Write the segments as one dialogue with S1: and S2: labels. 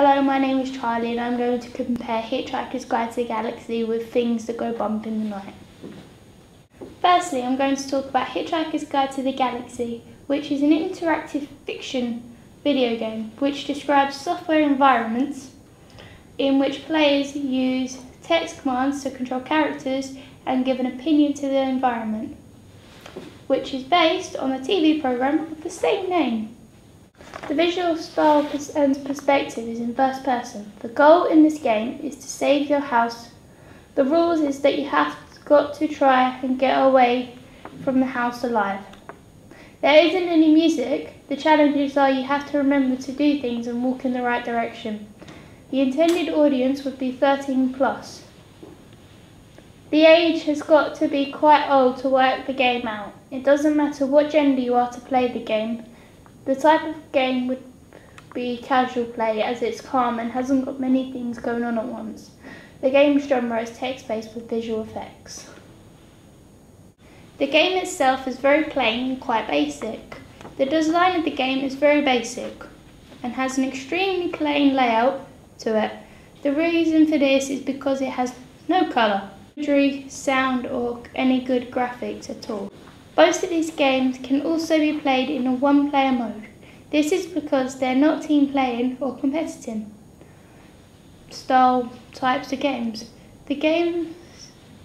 S1: Hello, my name is Charlie and I'm going to compare Hitchhiker's Guide to the Galaxy with things that go bump in the night. Firstly, I'm going to talk about Hitchhiker's Guide to the Galaxy, which is an interactive fiction video game which describes software environments in which players use text commands to control characters and give an opinion to the environment, which is based on a TV program of the same name. The visual style and perspective is in first person. The goal in this game is to save your house. The rules is that you have got to try and get away from the house alive. There isn't any music. The challenges are you have to remember to do things and walk in the right direction. The intended audience would be 13 plus. The age has got to be quite old to work the game out. It doesn't matter what gender you are to play the game. The type of game would be casual play as it's calm and hasn't got many things going on at once. The game's genre is text-based with visual effects. The game itself is very plain and quite basic. The design of the game is very basic and has an extremely plain layout to it. The reason for this is because it has no colour, imagery, sound or any good graphics at all. Most of these games can also be played in a one-player mode. This is because they're not team playing or competitive style types of games. The game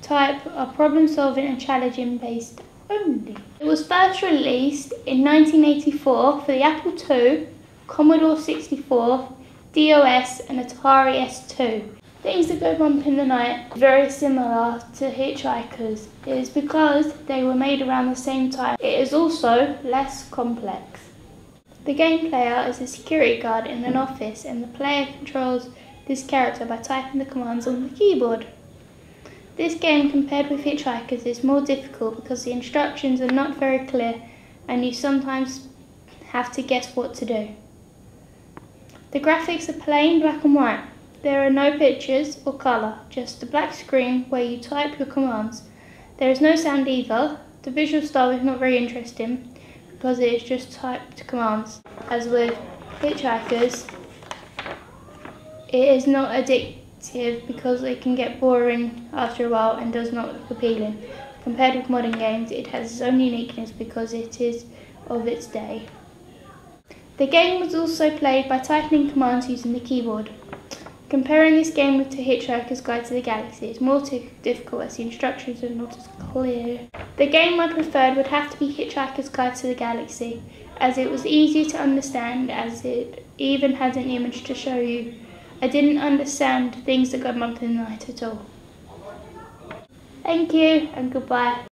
S1: type are problem solving and challenging based only. It was first released in 1984 for the Apple II, Commodore 64, DOS and Atari ST. Things that go bump in the night, very similar to Hitchhikers, is because they were made around the same time. It is also less complex. The game player is a security guard in an office and the player controls this character by typing the commands on the keyboard. This game, compared with Hitchhikers, is more difficult because the instructions are not very clear and you sometimes have to guess what to do. The graphics are plain black and white. There are no pictures or colour, just a black screen where you type your commands. There is no sound either. The visual style is not very interesting because it is just typed commands. As with Hitchhikers, it is not addictive because it can get boring after a while and does not look appealing. Compared with modern games, it has its own uniqueness because it is of its day. The game was also played by typing commands using the keyboard. Comparing this game to Hitchhiker's Guide to the Galaxy is more difficult as the instructions are not as clear. The game I preferred would have to be Hitchhiker's Guide to the Galaxy, as it was easy to understand as it even had an image to show you. I didn't understand things that go bump in the night at all. Thank you and goodbye.